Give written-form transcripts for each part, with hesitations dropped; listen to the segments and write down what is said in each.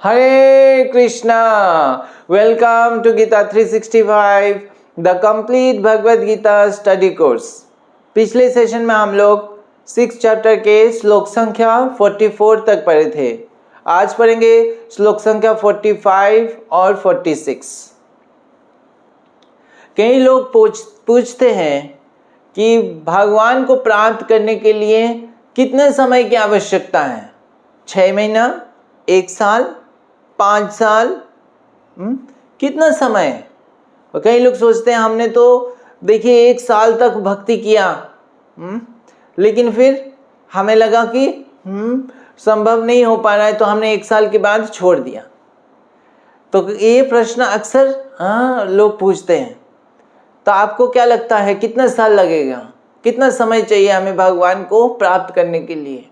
Hare Krishna. Welcome to Gita 365, the complete Bhagavad Gita study course. पिछले session में हम लोग 6 चैप्टर के श्लोक संख्या 44 तक पढ़े थे। आज पढ़ेंगे श्लोक संख्या 45 और 46। कई लोग पूछते हैं कि भगवान को प्राप्त करने के लिए कितने समय की आवश्यकता है? 6 महीना, 1 साल, 5 साल, कितना समय है? और कई लोग सोचते हैं हमने तो देखिए 1 साल तक भक्ति किया, लेकिन फिर हमें लगा कि संभव नहीं हो पा रहा है, तो हमने 1 साल के बाद छोड़ दिया। तो ये प्रश्न अक्सर लोग पूछते हैं। तो आपको क्या लगता है कितना साल लगेगा, कितना समय चाहिए हमें भगवान को प्राप्त करने के लिए?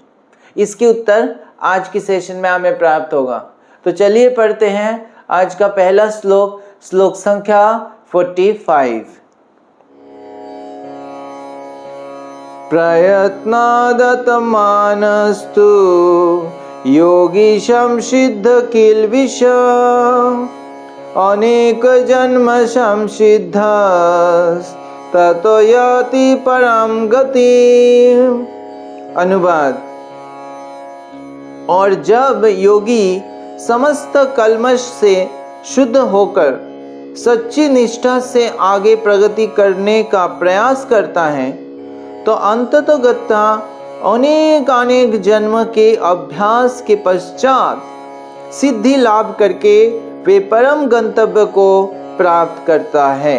इसकी उत्तर आज की सेशन में हमें प्राप्त होगा। तो चलिए पढ़ते हैं आज का पहला श्लोक, श्लोक संख्या 45। प्रयत्नादतमानस्तु योगी संसिद्ध किल्बिष अनेक जन्म संसिद्ध ततो याति परम गति। अनुवाद। और जब योगी समस्त कल्मश से शुद्ध होकर सच्ची निष्ठा से आगे प्रगति करने का प्रयास करता है, तो अंततोगत्वा अनेक जन्म के अभ्यास के पश्चात सिद्धि लाभ करके वे परम गंतव्य को प्राप्त करता है।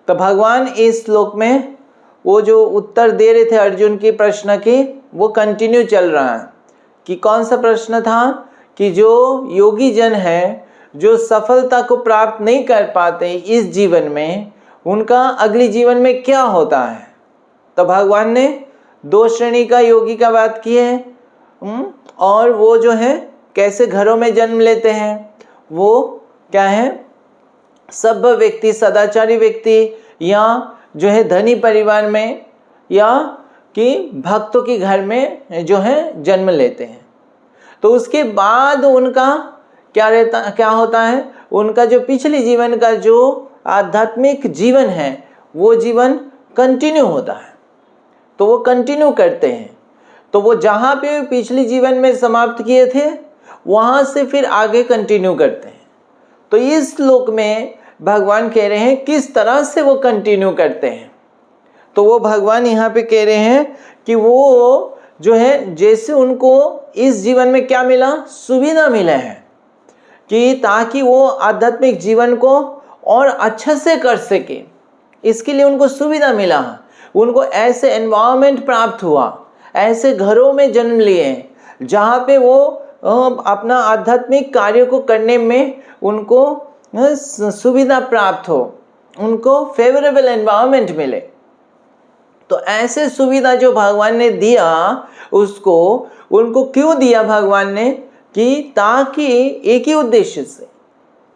तो भगवान इस श्लोक में वो जो उत्तर दे रहे थे अर्जुन के प्रश्न के, वो कंटिन्यू चल रहा है। कि कौन सा प्रश्न था? कि जो योगी जन है, जो सफलता को प्राप्त नहीं कर पाते इस जीवन में, उनका अगली जीवन में क्या होता है? तो भगवान ने 2 श्रेणी का योगी का बात की है। और वो जो है कैसे घरों में जन्म लेते हैं, वो क्या है? सभ्य व्यक्ति, सदाचारी व्यक्ति, या जो है धनी परिवार में, या कि भक्तों के घर में जो है जन्म लेते हैं। तो उसके बाद उनका क्या होता है? उनका जो पिछले जीवन का जो आध्यात्मिक जीवन है, वो जीवन कंटिन्यू होता है। तो वो कंटिन्यू करते हैं। तो वो जहाँ पे पिछले जीवन में समाप्त किए थे, वहाँ से फिर आगे कंटिन्यू करते हैं। तो इस श्लोक में भगवान कह रहे हैं किस तरह से वो कंटिन्यू करते हैं। तो वो भगवान यहाँ पे कह रहे हैं कि वो जो है जैसे उनको इस जीवन में क्या मिला, सुविधा मिला है, कि ताकि वो आध्यात्मिक जीवन को और अच्छे से कर सके, इसके लिए उनको सुविधा मिला। उनको ऐसे एनवायरनमेंट प्राप्त हुआ, ऐसे घरों में जन्म लिए जहाँ पे वो अपना आध्यात्मिक कार्य को करने में उनको सुविधा प्राप्त हो, उनको फेवरेबल एनवायरनमेंट मिले। तो ऐसे सुविधा जो भगवान ने दिया, उसको उनको क्यों दिया भगवान ने? कि ताकि एक ही उद्देश्य से,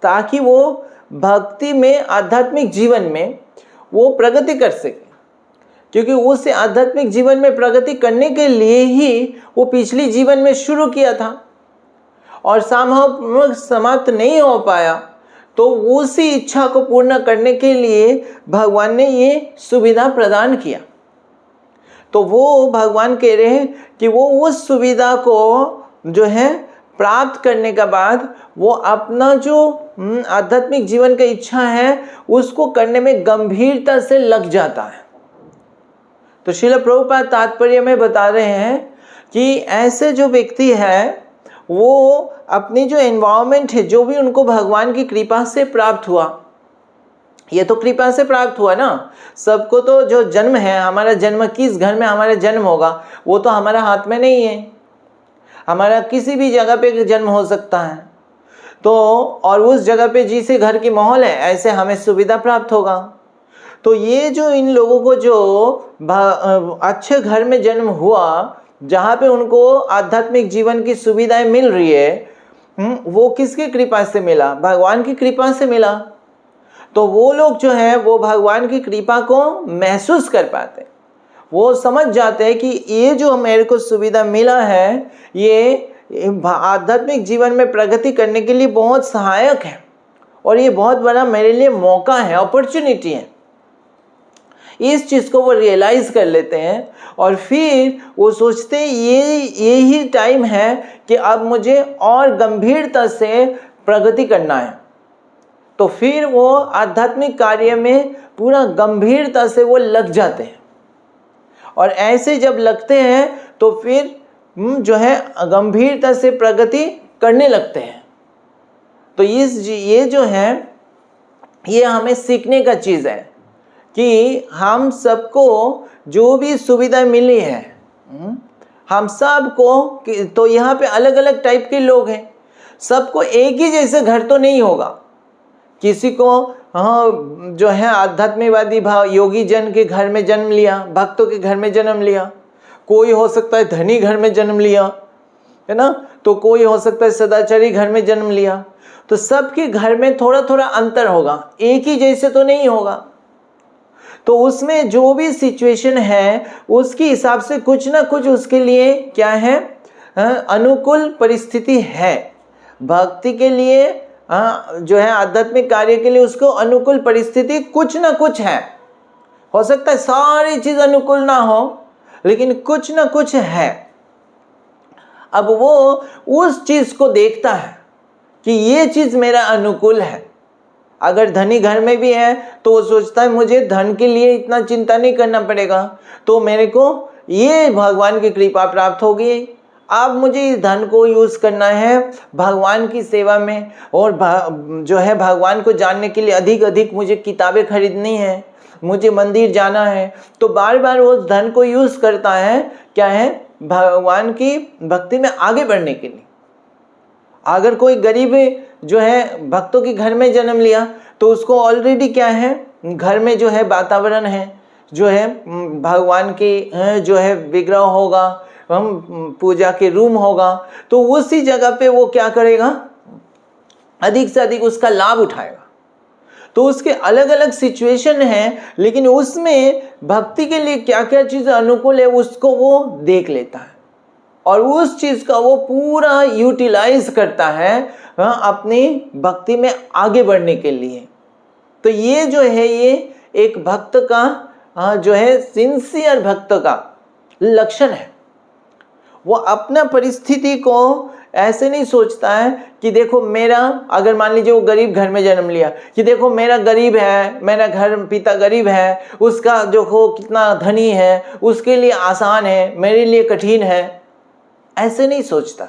ताकि वो भक्ति में, आध्यात्मिक जीवन में वो प्रगति कर सके। क्योंकि उस आध्यात्मिक जीवन में प्रगति करने के लिए ही वो पिछली जीवन में शुरू किया था और समाप्त नहीं हो पाया। तो उसी इच्छा को पूर्ण करने के लिए भगवान ने ये सुविधा प्रदान किया। तो वो भगवान कह रहे हैं कि वो उस सुविधा को जो है प्राप्त करने के बाद वो अपना जो आध्यात्मिक जीवन का इच्छा है, उसको करने में गंभीरता से लग जाता है। तो श्रील प्रभुपाद तात्पर्य में बता रहे हैं कि ऐसे जो व्यक्ति है, वो अपनी जो एनवायरनमेंट है, जो भी उनको भगवान की कृपा से प्राप्त हुआ, ये तो कृपा से प्राप्त हुआ ना। सबको तो जो जन्म है, हमारा जन्म किस घर में हमारा जन्म होगा, वो तो हमारा हाथ में नहीं है। हमारा किसी भी जगह पे जन्म हो सकता है। तो और उस जगह पे जिसे घर की माहौल है, ऐसे हमें सुविधा प्राप्त होगा। तो ये जो इन लोगों को जो अच्छे घर में जन्म हुआ, जहाँ पे उनको आध्यात्मिक जीवन की सुविधाएं मिल रही है, वो किसकी कृपा से मिला? भगवान की कृपा से मिला। तो वो लोग जो है वो भगवान की कृपा को महसूस कर पाते, वो समझ जाते हैं कि ये जो मेरे को सुविधा मिला है, ये आध्यात्मिक जीवन में प्रगति करने के लिए बहुत सहायक है और ये बहुत बड़ा मेरे लिए मौका है, अपॉर्चुनिटी है। इस चीज़ को वो रियलाइज़ कर लेते हैं और फिर वो सोचते हैं यही टाइम है कि अब मुझे और गंभीरता से प्रगति करना है। तो फिर वो आध्यात्मिक कार्य में पूरा गंभीरता से वो लग जाते हैं और ऐसे जब लगते हैं तो फिर जो है गंभीरता से प्रगति करने लगते हैं। तो ये जो है ये हमें सीखने का चीज़ है कि हम सबको जो भी सुविधा मिली है, हम सबको, तो यहाँ पे अलग अलग टाइप के लोग हैं, सबको एक ही जैसे घर तो नहीं होगा। किसी को जो है आध्यात्मिकवादी योगी जन के घर में जन्म लिया, भक्तों के घर में जन्म लिया, कोई हो सकता है धनी घर में जन्म लिया, है ना, तो कोई हो सकता है सदाचारी घर में जन्म लिया। तो सबके घर में थोड़ा थोड़ा अंतर होगा, एक ही जैसे तो नहीं होगा। तो उसमें जो भी सिचुएशन है उसके हिसाब से कुछ ना कुछ उसके लिए क्या है, अनुकूल परिस्थिति है। भक्ति के लिए जो है आध्यात्मिक कार्य के लिए उसको अनुकूल परिस्थिति कुछ ना कुछ है। हो सकता है सारी चीज अनुकूल ना हो, लेकिन कुछ ना कुछ है। अब वो उस चीज को देखता है कि ये चीज मेरा अनुकूल है। अगर धनी घर में भी है तो वो सोचता है मुझे धन के लिए इतना चिंता नहीं करना पड़ेगा, तो मेरे को ये भगवान की कृपा प्राप्त होगी। अब मुझे इस धन को यूज़ करना है भगवान की सेवा में, और जो है भगवान को जानने के लिए अधिक अधिक मुझे किताबें खरीदनी है, मुझे मंदिर जाना है। तो बार बार वो धन को यूज़ करता है, क्या है, भगवान की भक्ति में आगे बढ़ने के लिए। अगर कोई गरीब जो है भक्तों के घर में जन्म लिया तो उसको ऑलरेडी क्या है, घर में जो है वातावरण है, जो है भगवान की जो है विग्रह होगा, पूजा के रूम होगा, तो उसी जगह पे वो क्या करेगा, अधिक से अधिक उसका लाभ उठाएगा। तो उसके अलग अलग सिचुएशन है, लेकिन उसमें भक्ति के लिए क्या क्या चीज़ अनुकूल है उसको वो देख लेता है और उस चीज़ का वो पूरा यूटिलाइज करता है अपनी भक्ति में आगे बढ़ने के लिए। तो ये जो है ये एक भक्त का जो है सिंसियर भक्त का लक्षण है। वो अपना परिस्थिति को ऐसे नहीं सोचता है कि देखो मेरा, अगर मान लीजिए वो गरीब घर में जन्म लिया, कि देखो मेरा गरीब है, मेरा घर पिता गरीब है, उसका जो हो कितना धनी है, उसके लिए आसान है, मेरे लिए कठिन है, ऐसे नहीं सोचता।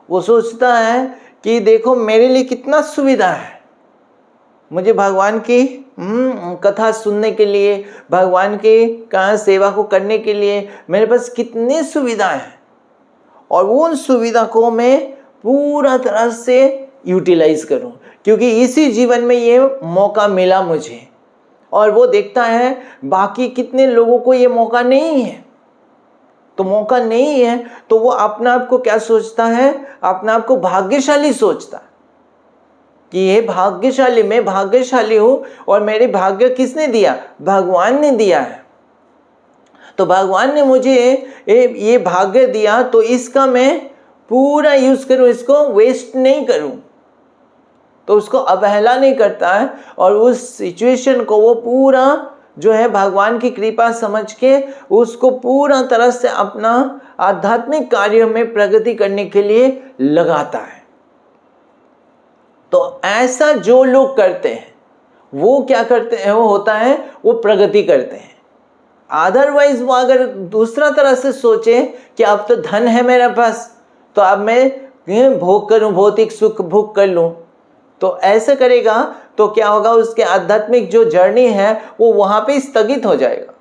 वो सोचता है कि देखो मेरे लिए कितना सुविधा है, मुझे भगवान की कथा सुनने के लिए, भगवान की सेवा को करने के लिए मेरे पास कितनी सुविधा है, और उन सुविधा को मैं पूरा तरह से यूटिलाइज करूं, क्योंकि इसी जीवन में ये मौका मिला मुझे। और वो देखता है बाकी कितने लोगों को ये मौका नहीं है, तो मौका नहीं है तो वो अपने आप को क्या सोचता है, अपने आप को भाग्यशाली सोचता है कि ये भाग्यशाली, मैं भाग्यशाली हूँ, और मेरे भाग्य किसने दिया, भगवान ने दिया है। तो भगवान ने मुझे ये भाग्य दिया, तो इसका मैं पूरा यूज करूँ, इसको वेस्ट नहीं करूँ। तो उसको अवहेला नहीं करता है और उस सिचुएशन को वो पूरा जो है भगवान की कृपा समझ के उसको पूरा तरह से अपना आध्यात्मिक कार्य में प्रगति करने के लिए लगाता है। तो ऐसा जो लोग करते हैं वो क्या करते हैं, वो होता है वो प्रगति करते हैं। अदरवाइज वो अगर दूसरा तरह से सोचे कि अब तो धन है मेरे पास, तो अब मैं भोग करूं, भौतिक सुख भोग कर लूं, तो ऐसे करेगा तो क्या होगा, उसके आध्यात्मिक जो जर्नी है वो वहां पे स्थगित हो जाएगा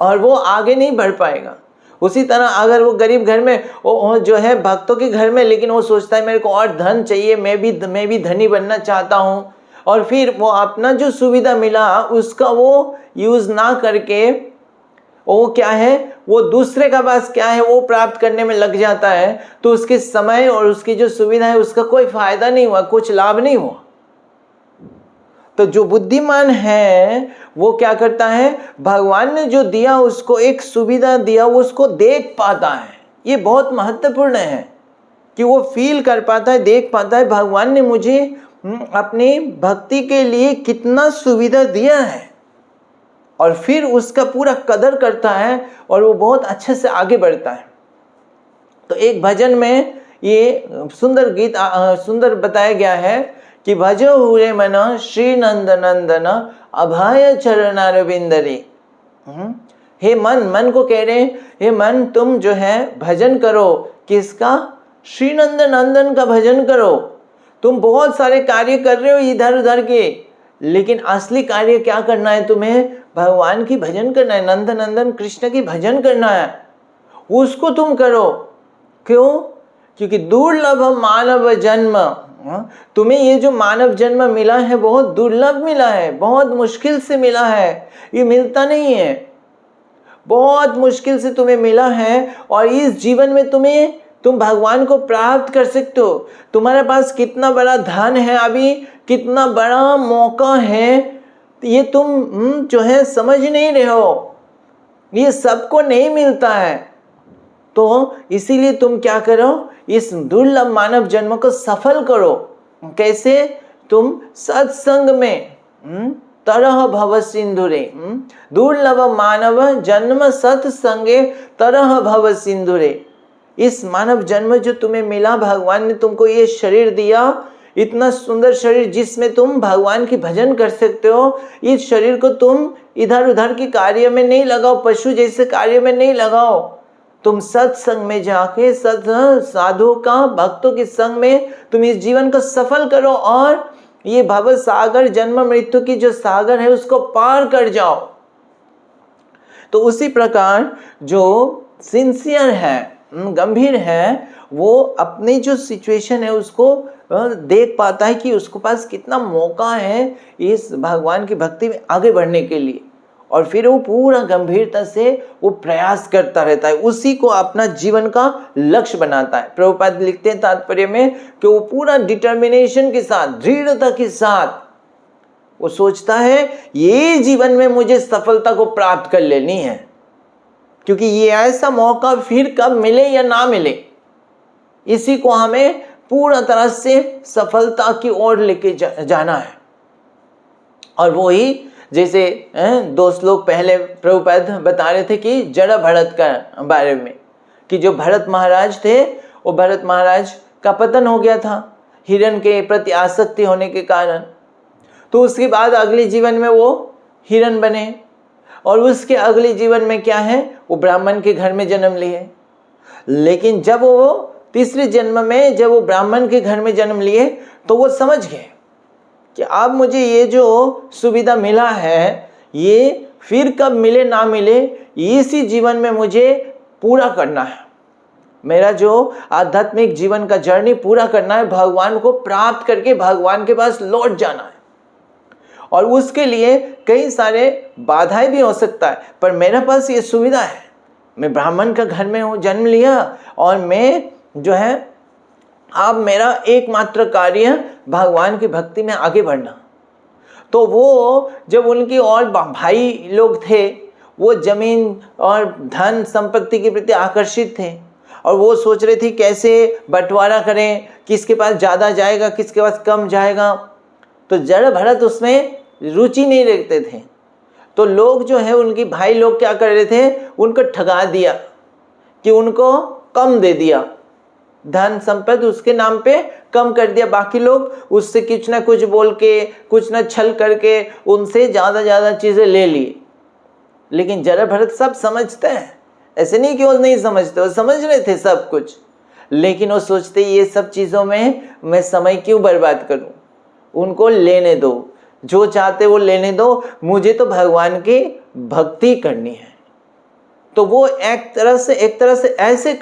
और वो आगे नहीं बढ़ पाएगा। उसी तरह अगर वो गरीब घर में, वो जो है भक्तों के घर में, लेकिन वो सोचता है मेरे को और धन चाहिए, मैं भी धनी बनना चाहता हूँ, और फिर वो अपना जो सुविधा मिला उसका वो यूज़ ना करके वो क्या है, वो दूसरे का पास क्या है वो प्राप्त करने में लग जाता है, तो उसके समय और उसकी जो सुविधा है उसका कोई फायदा नहीं हुआ, कुछ लाभ नहीं हुआ। तो जो बुद्धिमान है वो क्या करता है, भगवान ने जो दिया उसको, एक सुविधा दिया, उसको देख पाता है ये बहुत महत्वपूर्ण है कि वो फील कर पाता है, देख पाता है भगवान ने मुझे अपनी भक्ति के लिए कितना सुविधा दिया है, और फिर उसका पूरा कदर करता है और वो बहुत अच्छे से आगे बढ़ता है। तो एक भजन में ये सुंदर गीत सुंदर बताया गया है कि भजो हुए मन श्री नंद नंदन अभय चरणारविंदरी। हे मन, मन को कह रहे हैं, हे मन तुम जो है भजन करो, किसका? श्री नंद नंदन का भजन करो। तुम बहुत सारे कार्य कर रहे हो इधर उधर के, लेकिन असली कार्य क्या करना है? तुम्हें भगवान की भजन करना है, नंद नंदन कृष्ण की भजन करना है, उसको तुम करो। क्यों? क्योंकि दुर्लभ मानव जन्म, तुम्हें ये जो मानव जन्म मिला है बहुत दुर्लभ मिला है, बहुत मुश्किल से मिला है, ये मिलता नहीं है, बहुत मुश्किल से तुम्हें मिला है। और इस जीवन में तुम भगवान को प्राप्त कर सकते हो। तुम्हारे पास कितना बड़ा धन है, अभी कितना बड़ा मौका है, ये तुम जो है समझ नहीं रहे हो, ये सबको नहीं मिलता है। तो इसीलिए तुम क्या करो, इस दुर्लभ मानव जन्म को सफल करो। कैसे? तुम सत्संग में तरह भव सिंधुरे, दुर्लभ मानव जन्म सत्संगे तरह भव सिंधुरे। इस मानव जन्म जो तुम्हें मिला, भगवान ने तुमको ये शरीर दिया, इतना सुंदर शरीर जिसमें तुम भगवान की भजन कर सकते हो। इस शरीर को तुम इधर उधर के कार्य में नहीं लगाओ, पशु जैसे कार्य में नहीं लगाओ। तुम सत्संग में जाके साधुओं का, भक्तों के संग में तुम इस जीवन को सफल करो और ये भव सागर, जन्म मृत्यु की जो सागर है उसको पार कर जाओ। तो उसी प्रकार जो सिंसियर है, गंभीर है, वो अपनी जो सिचुएशन है उसको देख पाता है कि उसके पास कितना मौका है इस भगवान की भक्ति में आगे बढ़ने के लिए, और फिर वो पूरा गंभीरता से वो प्रयास करता रहता है, उसी को अपना जीवन का लक्ष्य बनाता है। प्रभुपाद लिखते हैं तात्पर्य में कि वो पूरा डिटर्मिनेशन के साथ, दृढ़ता के साथ वो सोचता है ये जीवन में मुझे सफलता को प्राप्त कर लेनी है, क्योंकि ये ऐसा मौका फिर कब मिले या ना मिले, इसी को हमें पूरा तरह से सफलता की ओर लेके जाना है। और वो ही जैसे 2 श्लोक पहले प्रभुपाद बता रहे थे कि जड़ भरत का बारे में, कि जो भरत महाराज थे, वो भरत महाराज का पतन हो गया था हिरण के प्रति आसक्ति होने के कारण। तो उसके बाद अगले जीवन में वो हिरण बने, और उसके अगले जीवन में क्या है, वो ब्राह्मण के घर में जन्म लिए। लेकिन जब वो तीसरे जन्म में जब वो ब्राह्मण के घर में जन्म लिए, तो वो समझ गए कि अब मुझे ये जो सुविधा मिला है, ये फिर कब मिले ना मिले, इसी जीवन में मुझे पूरा करना है। मेरा जो आध्यात्मिक जीवन का जर्नी पूरा करना है, भगवान को प्राप्त करके भगवान के पास लौट जाना है। और उसके लिए कई सारे बाधाएं भी हो सकता है, पर मेरे पास ये सुविधा है, मैं ब्राह्मण का घर में हूँ, जन्म लिया, और मैं जो है अब मेरा एकमात्र कार्य भगवान की भक्ति में आगे बढ़ना। तो वो जब उनकी और भाई लोग थे, वो जमीन और धन संपत्ति के प्रति आकर्षित थे, और वो सोच रहे थे कैसे बंटवारा करें, किसके पास ज़्यादा जाएगा, किसके पास कम जाएगा। तो जड़ भरत उसमें रुचि नहीं रखते थे। तो लोग जो है, उनके भाई लोग क्या कर रहे थे, उनको ठगा दिया कि उनको कम दे दिया, धन संपत्ति उसके नाम पे कम कर दिया। बाकी लोग उससे कुछ ना कुछ बोल के, कुछ ना छल करके उनसे ज़्यादा चीज़ें ले ली। लेकिन जड़ भरत सब समझते हैं, ऐसे नहीं कि वो नहीं समझते, वो समझ रहे थे सब कुछ, लेकिन वो सोचते ये सब चीज़ों में मैं समय क्यों बर्बाद करूं, उनको लेने दो, जो चाहते वो लेने दो, मुझे तो भगवान की भक्ति करनी है। तो वो एक तरह से ऐसे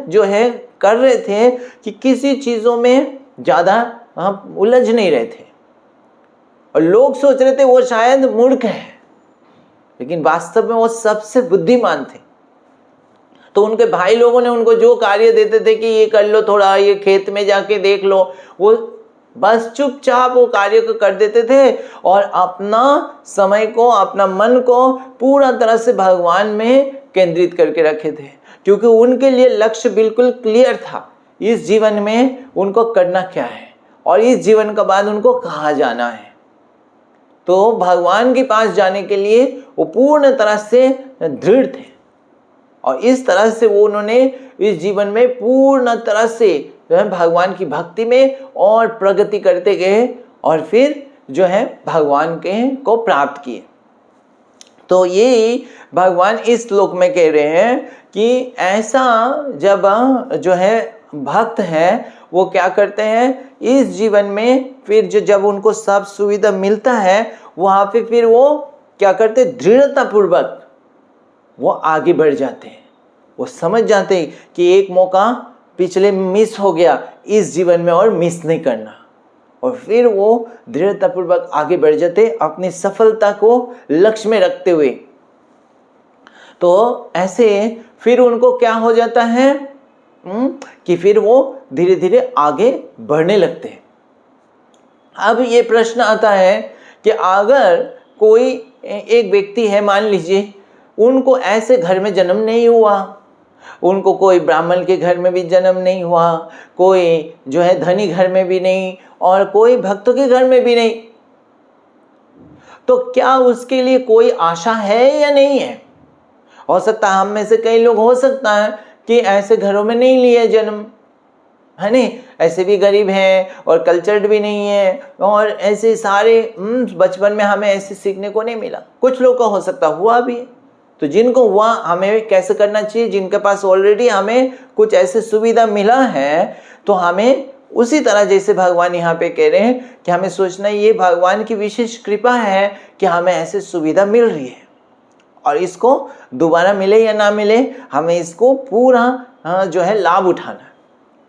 जो है कर रहे थे कि किसी चीज़ों में ज़्यादा उलझ नहीं रहे थे, और लोग सोच रहे थे वो शायद मूर्ख है, लेकिन वास्तव में वो सबसे बुद्धिमान थे। तो उनके भाई लोगों ने उनको जो कार्य देते थे कि ये कर लो, थोड़ा ये खेत में जाके देख लो, वो बस चुपचाप वो कार्य को कर देते थे, और अपना समय को, अपना मन को पूरा तरह से भगवान में केंद्रित करके रखे थे। क्योंकि उनके लिए लक्ष्य बिल्कुल क्लियर था, इस जीवन में उनको करना क्या है और इस जीवन के बाद उनको कहाँ जाना है। तो भगवान के पास जाने के लिए वो पूर्ण तरह से दृढ़ थे और इस तरह से वो उन्होंने इस जीवन में पूर्ण तरह से भगवान की भक्ति में और प्रगति करते गए और फिर जो है भगवान के को प्राप्त किए। तो ये भगवान इस श्लोक में कह रहे हैं कि ऐसा जब जो है भक्त है वो क्या करते हैं इस जीवन में, फिर जब उनको सब सुविधा मिलता है वहाँ पे फिर वो क्या करते, दृढ़ता पूर्वक वो आगे बढ़ जाते हैं। वो समझ जाते हैं कि एक मौका पिछले मिस हो गया, इस जीवन में और मिस नहीं करना, और फिर वो दृढ़तापूर्वक आगे बढ़ जाते अपनी सफलता को लक्ष्य में रखते हुए। तो ऐसे फिर उनको क्या हो जाता है कि फिर वो धीरे धीरे आगे बढ़ने लगते हैं। अब ये प्रश्न आता है कि अगर कोई एक व्यक्ति है, मान लीजिए उनको ऐसे घर में जन्म नहीं हुआ, उनको कोई ब्राह्मण के घर में भी जन्म नहीं हुआ, कोई जो है धनी घर में भी नहीं और कोई भक्तों के घर में भी नहीं, तो क्या उसके लिए कोई आशा है या नहीं है? हो सकता है हम में से कई लोग हो सकता है कि ऐसे घरों में नहीं लिए जन्म, है नहीं, ऐसे भी गरीब हैं और कल्चर्ड भी नहीं है और ऐसे सारे बचपन में हमें ऐसे सीखने को नहीं मिला। कुछ लोग का हो सकता हुआ भी है। तो जिनको हुआ हमें कैसे करना चाहिए, जिनके पास ऑलरेडी हमें कुछ ऐसे सुविधा मिला है तो हमें उसी तरह जैसे भगवान यहाँ पे कह रहे हैं कि हमें सोचना ये भगवान की विशेष कृपा है कि हमें ऐसे सुविधा मिल रही है और इसको दोबारा मिले या ना मिले हमें इसको पूरा जो है लाभ उठाना है।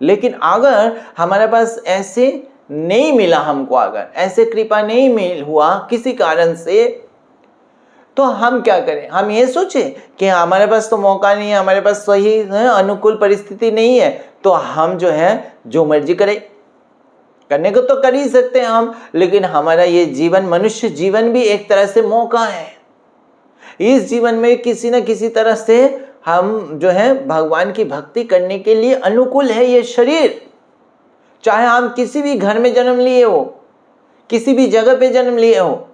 लेकिन अगर हमारे पास ऐसे नहीं मिला, हमको अगर ऐसे कृपा नहीं मिल हुआ किसी कारण से, तो हम क्या करें? हम ये सोचे कि हमारे पास तो मौका नहीं है, हमारे पास सही अनुकूल परिस्थिति नहीं है, तो हम जो है जो मर्जी करें। करने को तो कर ही सकते हैं हम, लेकिन हमारा ये जीवन, मनुष्य जीवन भी एक तरह से मौका है। इस जीवन में किसी न किसी तरह से हम जो है भगवान की भक्ति करने के लिए अनुकूल है ये शरीर। चाहे हम किसी भी घर में जन्म लिए हो, किसी भी जगह पे जन्म लिए हो,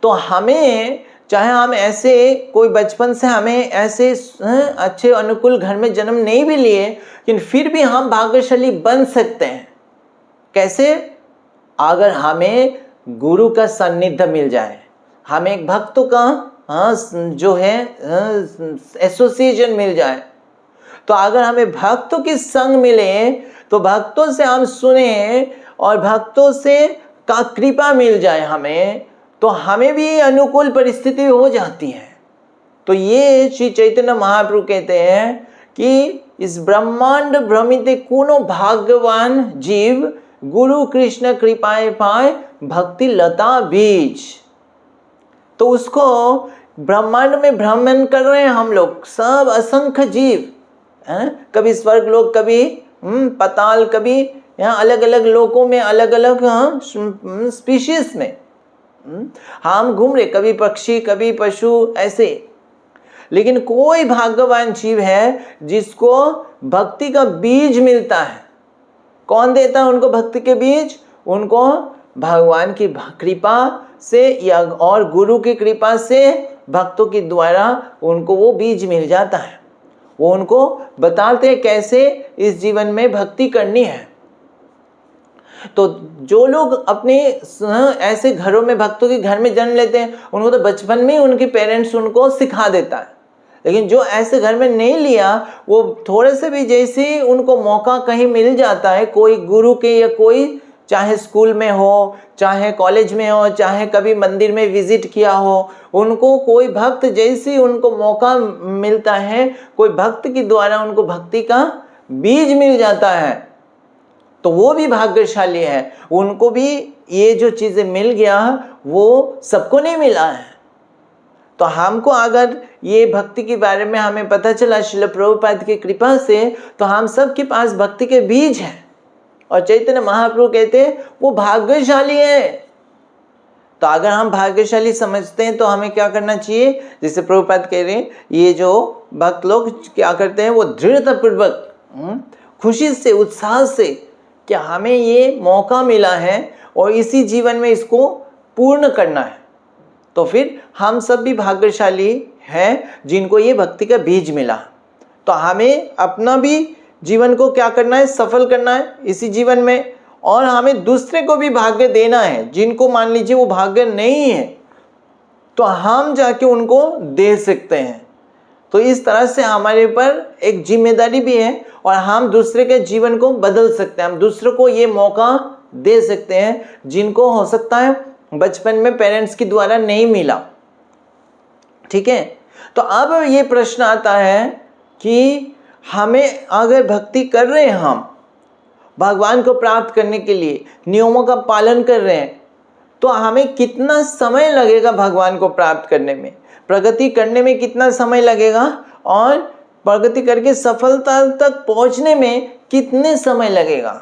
तो हमें चाहे हम ऐसे कोई बचपन से हमें ऐसे अच्छे अनुकूल घर में जन्म नहीं भी लिए, लेकिन फिर भी हम भाग्यशाली बन सकते हैं। कैसे? अगर हमें गुरु का सान्निध्य मिल जाए, हमें एक भक्तों का जो है एसोसिएशन मिल जाए, तो अगर हमें भक्तों की संग मिले तो भक्तों से हम सुने और भक्तों से का कृपा मिल जाए हमें, तो हमें भी अनुकूल परिस्थिति हो जाती है। तो ये श्री चैतन्य महाप्रभु कहते हैं कि इस ब्रह्मांड भ्रमित कोनो भाग्यवान जीव गुरु कृष्ण कृपाए पाए भक्ति लता बीज। तो उसको ब्रह्मांड में भ्रमण कर रहे हैं हम लोग सब असंख्य जीव, कभी स्वर्ग लोक, कभी पाताल, कभी यहाँ अलग अलग लोकों में, अलग अलग स्पीशीज में हम घूम रहे, कभी पक्षी कभी पशु ऐसे। लेकिन कोई भाग्यवान जीव है जिसको भक्ति का बीज मिलता है। कौन देता है उनको भक्ति के बीज? उनको भगवान की कृपा से या और गुरु की कृपा से भक्तों के द्वारा उनको वो बीज मिल जाता है। वो उनको बताते हैं कैसे इस जीवन में भक्ति करनी है। तो जो लोग अपने ऐसे घरों में, भक्तों के घर में जन्म लेते हैं, उनको तो बचपन में ही उनके पेरेंट्स उनको सिखा देता है। लेकिन जो ऐसे घर में नहीं लिया, वो थोड़े से भी जैसे उनको मौका कहीं मिल जाता है, कोई गुरु के या कोई चाहे स्कूल में हो, चाहे कॉलेज में हो, चाहे कभी मंदिर में विजिट किया हो, उनको कोई भक्त जैसे उनको मौका मिलता है, कोई भक्त के द्वारा उनको भक्ति का बीज मिल जाता है, तो वो भी भाग्यशाली है। उनको भी ये जो चीज़ें मिल गया वो सबको नहीं मिला है। तो हमको अगर ये भक्ति के बारे में हमें पता चला श्रील प्रभुपाद की कृपा से, तो हम सब के पास भक्ति के बीज हैं। और चैतन्य महाप्रभु कहते हैं वो भाग्यशाली है। तो अगर हम भाग्यशाली समझते हैं तो हमें क्या करना चाहिए, जैसे प्रभुपाद कह रहे हैं, ये जो भक्त लोग क्या करते हैं, वो दृढ़तापूर्वक खुशी से, उत्साह से कि हमें ये मौका मिला है और इसी जीवन में इसको पूर्ण करना है। तो फिर हम सब भी भाग्यशाली हैं जिनको ये भक्ति का बीज मिला। तो हमें अपना भी जीवन को क्या करना है, सफल करना है इसी जीवन में, और हमें दूसरे को भी भाग्य देना है। जिनको मान लीजिए वो भाग्य नहीं है तो हम जाके उनको दे सकते हैं। तो इस तरह से हमारे ऊपर एक जिम्मेदारी भी है और हम दूसरे के जीवन को बदल सकते हैं। हम दूसरों को ये मौका दे सकते हैं जिनको हो सकता है बचपन में पेरेंट्स के द्वारा नहीं मिला। ठीक है, तो अब ये प्रश्न आता है कि हमें अगर भक्ति कर रहे हैं, हम भगवान को प्राप्त करने के लिए नियमों का पालन कर रहे हैं, तो हमें कितना समय लगेगा भगवान को प्राप्त करने में, प्रगति करने में कितना समय लगेगा, और प्रगति करके सफलता तक पहुंचने में कितने समय लगेगा।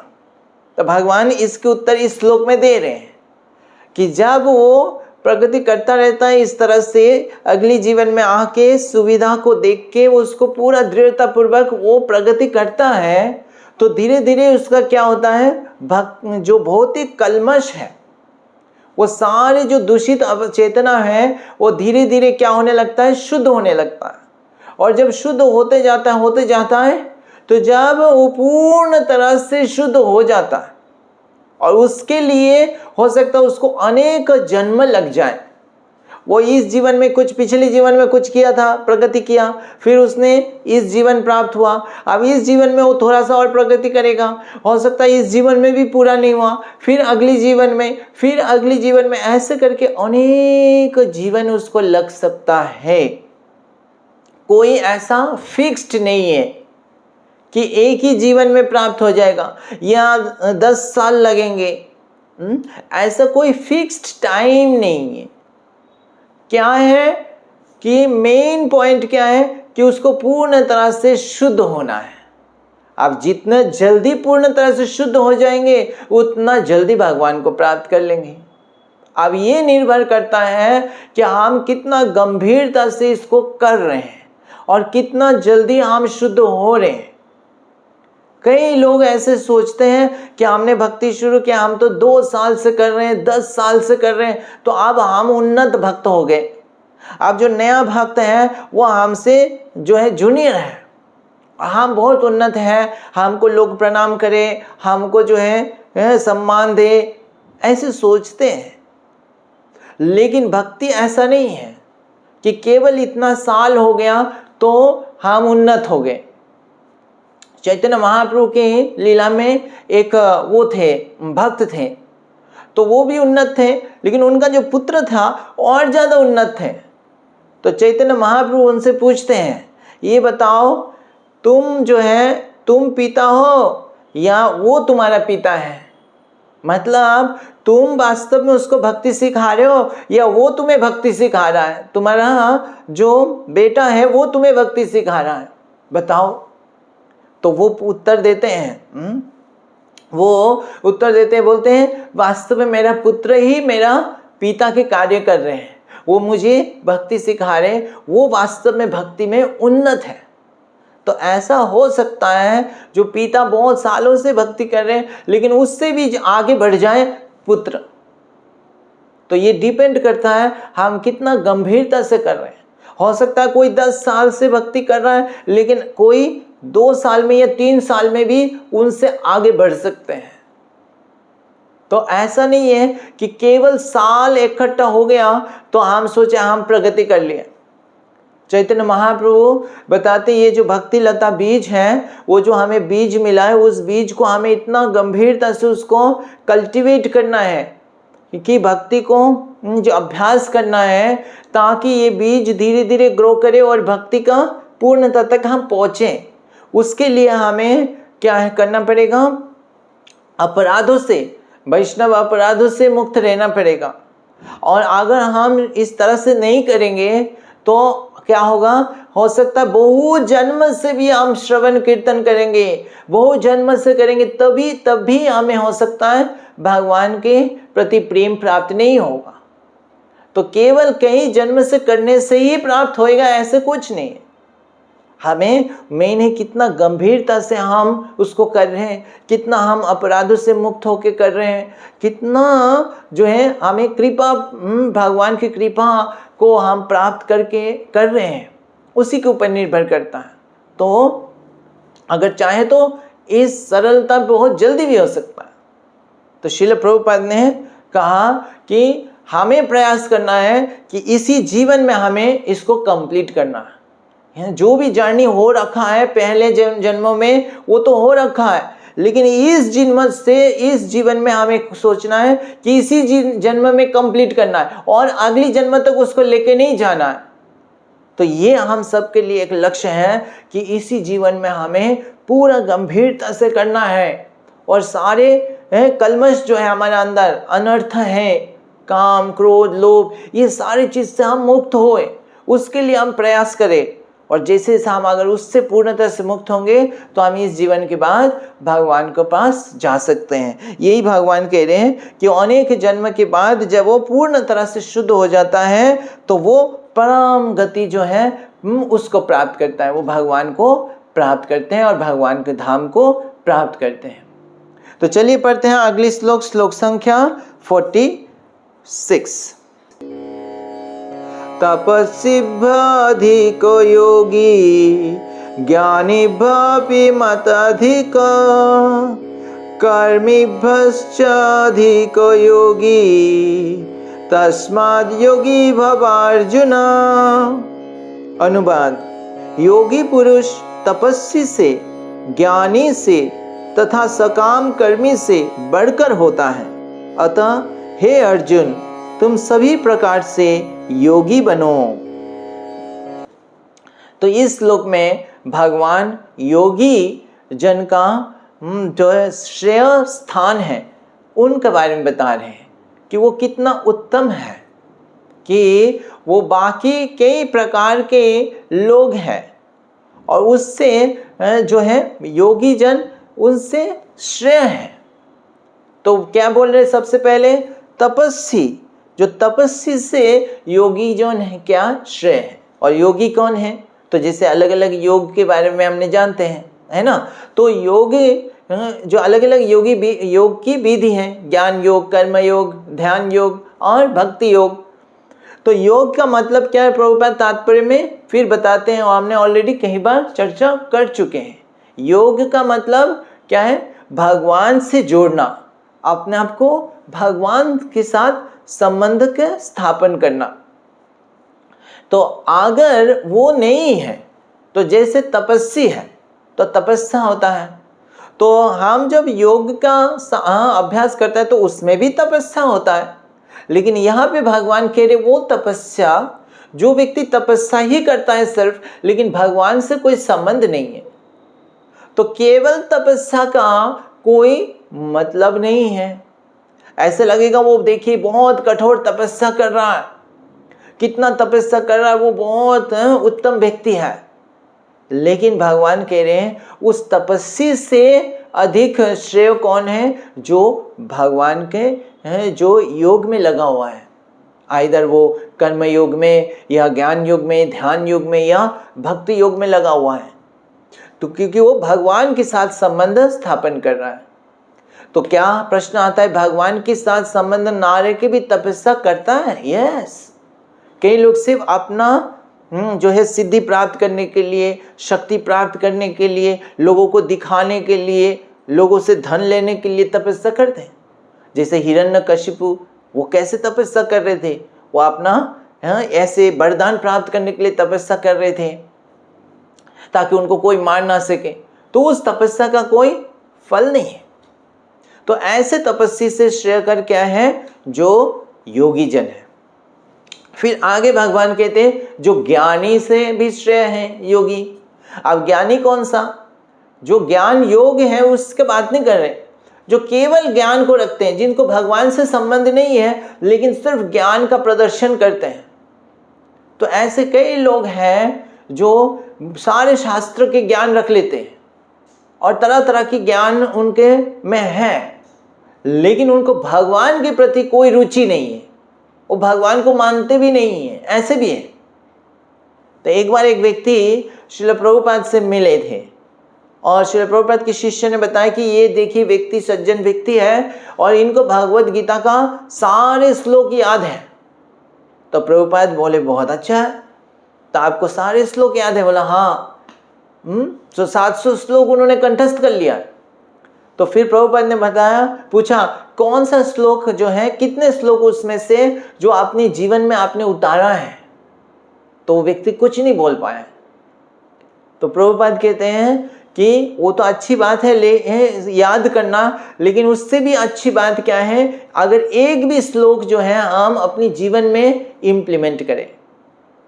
तो भगवान इसके उत्तर इस श्लोक में दे रहे हैं कि जब वो प्रगति करता रहता है इस तरह से, अगली जीवन में आके सुविधा को देख के उसको पूरा दृढ़तापूर्वक वो प्रगति करता है, तो धीरे धीरे उसका क्या होता है, जो भौतिक कल्मश है, वो सारे जो दूषित चेतना है वो धीरे धीरे क्या होने लगता है, शुद्ध होने लगता है। और जब शुद्ध होते जाता है तो जब वो पूर्ण तरह से शुद्ध हो जाता है, और उसके लिए हो सकता है उसको अनेक जन्म लग जाए। वो इस जीवन में कुछ, पिछले जीवन में कुछ किया था, प्रगति किया, फिर उसने इस जीवन प्राप्त हुआ, अब इस जीवन में वो थोड़ा सा और प्रगति करेगा, हो सकता है इस जीवन में भी पूरा नहीं हुआ, फिर अगली जीवन में, फिर अगली जीवन में, ऐसे करके अनेक जीवन उसको लग सकता है। कोई ऐसा फिक्स्ड नहीं है कि एक ही जीवन में प्राप्त हो जाएगा या 10 साल लगेंगे, ऐसा कोई फिक्स्ड टाइम नहीं है। क्या है कि मेन पॉइंट क्या है कि उसको पूर्ण तरह से शुद्ध होना है। आप जितना जल्दी पूर्ण तरह से शुद्ध हो जाएंगे उतना जल्दी भगवान को प्राप्त कर लेंगे। अब ये निर्भर करता है कि हम कितना गंभीरता से इसको कर रहे हैं और कितना जल्दी हम शुद्ध हो रहे हैं। कई लोग ऐसे सोचते हैं कि हमने भक्ति शुरू किया, हम तो 2 साल से कर रहे हैं, 10 साल से कर रहे हैं, तो अब हम उन्नत भक्त हो गए। अब जो नया भक्त है वो हमसे जो है जूनियर है, हम बहुत उन्नत हैं, हमको लोग प्रणाम करें, हमको जो है सम्मान दे, ऐसे सोचते हैं। लेकिन भक्ति ऐसा नहीं है कि केवल इतना साल हो गया तो हम उन्नत हो गए। चैतन्य महाप्रभु की लीला में एक वो थे, भक्त थे, तो वो भी उन्नत थे, लेकिन उनका जो पुत्र था और ज़्यादा उन्नत थे। तो चैतन्य महाप्रभु उनसे पूछते हैं, ये बताओ तुम जो है, तुम पिता हो या वो तुम्हारा पिता है? मतलब तुम वास्तव में उसको भक्ति सिखा रहे हो या वो तुम्हें भक्ति सिखा रहा है? तुम्हारा जो बेटा है वो तुम्हें भक्ति सिखा रहा है, बताओ। तो वो उत्तर देते हैं, बोलते हैं वास्तव में मेरा पुत्र ही मेरा पिता के कार्य कर रहे हैं, वो मुझे भक्ति सिखा रहे हैं, वो वास्तव में भक्ति में उन्नत है। तो ऐसा हो सकता है जो पिता बहुत सालों से भक्ति कर रहे हैं लेकिन उससे भी आगे बढ़ जाए पुत्र। तो ये डिपेंड करता है हम कितना गंभीरता से कर रहे हैं। हो सकता है कोई 10 साल से भक्ति कर रहा है लेकिन कोई 2 साल में या 3 साल में भी उनसे आगे बढ़ सकते हैं। तो ऐसा नहीं है कि केवल साल इकट्ठा हो गया तो हम सोचे हम प्रगति कर लिए। चैतन्य महाप्रभु बताते ये जो भक्ति लता बीज है, वो जो हमें बीज मिला है, उस बीज को हमें इतना गंभीरता से उसको कल्टीवेट करना है कि भक्ति को जो अभ्यास करना है, ताकि ये बीज धीरे धीरे ग्रो करे और भक्ति का पूर्णता तक हम पहुँचें। उसके लिए हमें क्या है करना पड़ेगा, अपराधों से, वैष्णव अपराधों से मुक्त रहना पड़ेगा। और अगर हम इस तरह से नहीं करेंगे तो क्या होगा, हो सकता है बहु जन्म से भी हम श्रवण कीर्तन करेंगे, बहु जन्म से करेंगे, तभी हमें हो सकता है भगवान के प्रति प्रेम प्राप्त नहीं होगा। तो केवल कई जन्म से करने से ही प्राप्त होएगा ऐसे कुछ नहीं है। हमें मेन है कितना गंभीरता से हम उसको कर रहे हैं, कितना हम अपराधों से मुक्त होकर कर रहे हैं, कितना जो है हमें कृपा, भगवान की कृपा को हम प्राप्त करके कर रहे हैं, उसी के ऊपर निर्भर करता है। तो अगर चाहे तो इस सरलता बहुत जल्दी भी हो सकता है। तो श्रील प्रभुपाद ने कहा कि हमें प्रयास करना है कि इसी जीवन में हमें इसको कंप्लीट करना है। जो भी जर्नी हो रखा है पहले जन्मों में वो तो हो रखा है, लेकिन इस जन्म से इस जीवन में हमें सोचना है कि इसी जन्म में कंप्लीट करना है और अगली जन्म तक उसको लेके नहीं जाना है। तो ये हम सबके लिए एक लक्ष्य है कि इसी जीवन में हमें पूरा गंभीरता से करना है और सारे कलमश जो है हमारे अंदर अनर्थ है, काम, क्रोध, लोभ, ये सारी चीज से हम मुक्त होए, उसके लिए हम प्रयास करें। और जैसे हम अगर उससे पूर्णतः से मुक्त होंगे तो हम इस जीवन के बाद भगवान के पास जा सकते हैं। यही भगवान कह रहे हैं कि अनेक जन्म के बाद जब वो पूर्ण तरह से शुद्ध हो जाता है तो वो परम गति जो है उसको प्राप्त करता है, वो भगवान को प्राप्त करते हैं और भगवान के धाम को प्राप्त करते हैं। तो चलिए पढ़ते हैं अगली श्लोक, श्लोक संख्या 46। तपस्विभ्यधिको योगी ज्ञानिभ्यपि मताधिक कर्मिभ्यश्चाधिको योगी तस्माद् योगी भवार्जुन। अनुवाद: योगी पुरुष तपस्वी से, ज्ञानी से तथा सकाम कर्मी से बढ़कर होता है। अतः हे अर्जुन, तुम सभी प्रकार से योगी बनो। तो इस श्लोक में भगवान योगी जन का जो है श्रेय स्थान है उनके बारे में बता रहे हैं कि वो कितना उत्तम है, कि वो बाकी कई प्रकार के लोग हैं और उससे जो है योगी जन उनसे श्रेय है। तो क्या बोल रहे सबसे पहले? तपस्वी, जो तपस्वी से योगी जो है क्या श्रेय है। और योगी कौन है? तो जैसे अलग अलग योग के बारे में हमने जानते हैं, है ना। तो योगी जो अलग अलग योग की विधि है, ज्ञान योग, कर्म योग, ध्यान योग और भक्ति योग। तो योग का मतलब क्या है प्रभुपाद तात्पर्य में फिर बताते हैं, और हमने ऑलरेडी कई बार चर्चा कर चुके हैं। योग का मतलब क्या है? भगवान से जोड़ना, अपने आप को भगवान के साथ संबंध के स्थापन करना। तो अगर वो नहीं है तो जैसे तपस्वी है तो तपस्या होता है, तो हम जब योग का अभ्यास करते हैं तो उसमें भी तपस्या होता है। लेकिन यहाँ पे भगवान कह रहे वो तपस्या, जो व्यक्ति तपस्या ही करता है सिर्फ, लेकिन भगवान से कोई संबंध नहीं है, तो केवल तपस्या का कोई मतलब नहीं है। ऐसे लगेगा वो देखिए बहुत कठोर तपस्या कर रहा है, कितना तपस्या कर रहा है, वो बहुत उत्तम व्यक्ति है। लेकिन भगवान कह रहे हैं उस तपस्वी से अधिक श्रेय कौन है? जो भगवान के जो योग में लगा हुआ है, आइदर वो कर्म योग में या ज्ञान योग में, ध्यान योग में या भक्ति योग में लगा हुआ है। तो क्योंकि वो भगवान के साथ संबंध स्थापन कर रहा है। तो क्या प्रश्न आता है, भगवान के साथ संबंध ना रह के भी तपस्या करता है? यस। कई लोग सिर्फ अपना जो है सिद्धि प्राप्त करने के लिए, शक्ति प्राप्त करने के लिए, लोगों को दिखाने के लिए, लोगों से धन लेने के लिए तपस्या करते हैं। जैसे हिरण्यकशिपु, वो कैसे तपस्या कर रहे थे? वो अपना ऐसे वरदान प्राप्त करने के लिए तपस्या कर रहे थे ताकि उनको कोई मार ना सके। तो उस तपस्या का कोई फल नहीं है। तो ऐसे तपस्वी से श्रेय कर क्या है? जो योगी जन है। फिर आगे भगवान कहते हैं जो ज्ञानी से भी श्रेय है योगी। अब ज्ञानी कौन सा? जो ज्ञान योग है उसके बात नहीं कर रहे, जो केवल ज्ञान को रखते हैं, जिनको भगवान से संबंध नहीं है लेकिन सिर्फ ज्ञान का प्रदर्शन करते हैं। तो ऐसे कई लोग हैं जो सारे शास्त्र के ज्ञान रख लेते हैं और तरह तरह की ज्ञान उनके में है, लेकिन उनको भगवान के प्रति कोई रुचि नहीं है। वो भगवान को मानते भी नहीं है, ऐसे भी है। तो एक बार एक व्यक्ति श्रील प्रभुपाद से मिले थे और श्रील प्रभुपाद के शिष्य ने बताया कि ये देखिए व्यक्ति सज्जन व्यक्ति है और इनको भगवत गीता का सारे श्लोक याद है। तो प्रभुपाद बोले बहुत अच्छा है, तो आपको सारे श्लोक याद है? बोला हाँ। तो 700 श्लोक उन्होंने कंठस्थ कर लिया। तो फिर प्रभुपाद ने बताया, पूछा कौन सा श्लोक जो है, कितने श्लोक उसमें से जो अपने जीवन में आपने उतारा है? तो वो व्यक्ति कुछ नहीं बोल पाया। तो प्रभुपाद कहते हैं कि वो तो अच्छी बात है याद करना, लेकिन उससे भी अच्छी बात क्या है, अगर एक भी श्लोक जो है हम अपनी जीवन में इम्प्लीमेंट करें।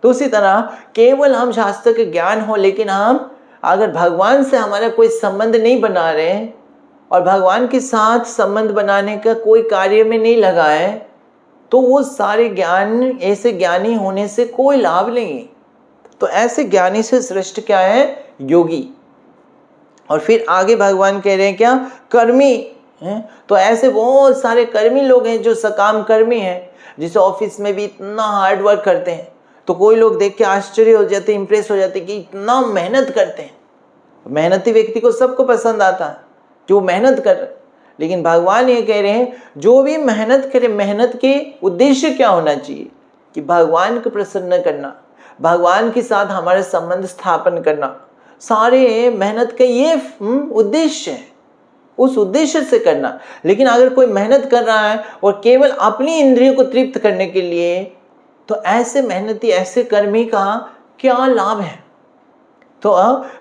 तो उसी तरह केवल हम शास्त्र के ज्ञान हो, लेकिन हम अगर भगवान से हमारा कोई संबंध नहीं बना रहे हैं और भगवान के साथ संबंध बनाने का कोई कार्य में नहीं लगा है, तो वो सारे ज्ञान, ऐसे ज्ञानी होने से कोई लाभ नहीं है। तो ऐसे ज्ञानी से श्रेष्ठ क्या है? योगी। और फिर आगे भगवान कह रहे हैं क्या? कर्मी हैं। तो ऐसे बहुत सारे कर्मी लोग हैं जो सकाम कर्मी हैं, जिसे ऑफिस में भी इतना हार्ड वर्क करते हैं। तो कोई लोग देख के आश्चर्य हो जाते, इंप्रेस हो जाते कि इतना मेहनत करते हैं। मेहनती व्यक्ति को सबको पसंद आता है जो मेहनत कर रहे। लेकिन भगवान ये कह रहे हैं जो भी मेहनत करे, मेहनत के उद्देश्य क्या होना चाहिए कि भगवान को प्रसन्न करना, भगवान के साथ हमारा संबंध स्थापन करना। सारे मेहनत का ये उद्देश्य है, उस उद्देश्य से करना। लेकिन अगर कोई मेहनत कर रहा है और केवल अपनी इंद्रियों को तृप्त करने के लिए, तो ऐसे मेहनती, ऐसे कर्मी का क्या लाभ है? तो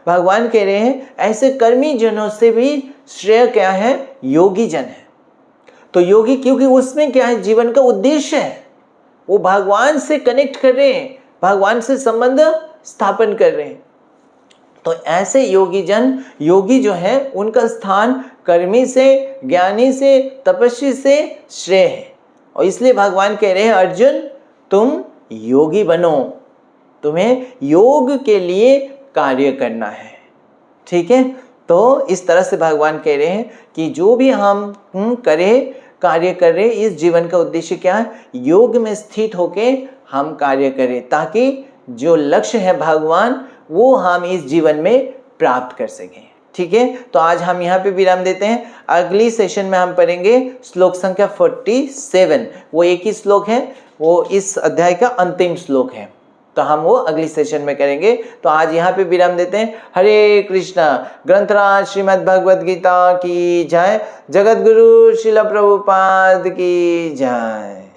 भगवान कह रहे हैं ऐसे कर्मी जनों से भी श्रेय क्या है? योगी जन है। तो योगी, क्योंकि उसमें क्या है? जीवन का उद्देश्य है, वो भगवान से कनेक्ट कर रहे हैं, भगवान से संबंध स्थापन कर रहे हैं। तो ऐसे योगी जन, योगी जो है, उनका स्थान कर्मी से, ज्ञानी से, तपस्वी से श्रेय है। और इसलिए भगवान कह रहे हैं अर्जुन तुम योगी बनो, तुम्हें योग के लिए कार्य करना है। ठीक है? तो इस तरह से भगवान कह रहे हैं कि जो भी हम करें, कार्य कर रहे, इस जीवन का उद्देश्य क्या है? योग में स्थित होके हम कार्य करें, ताकि जो लक्ष्य है भगवान, वो हम इस जीवन में प्राप्त कर सकें। ठीक है? तो आज हम यहाँ पे विराम देते हैं। अगली सेशन में हम पढ़ेंगे श्लोक संख्या 47। वो एक ही श्लोक है, वो इस अध्याय का अंतिम श्लोक है, तो हम वो अगली सेशन में करेंगे। तो आज यहाँ पे विराम देते हैं। हरे कृष्णा। ग्रंथराज श्रीमद् भगवद गीता की जय। जगत गुरु श्रील प्रभुपाद की जय।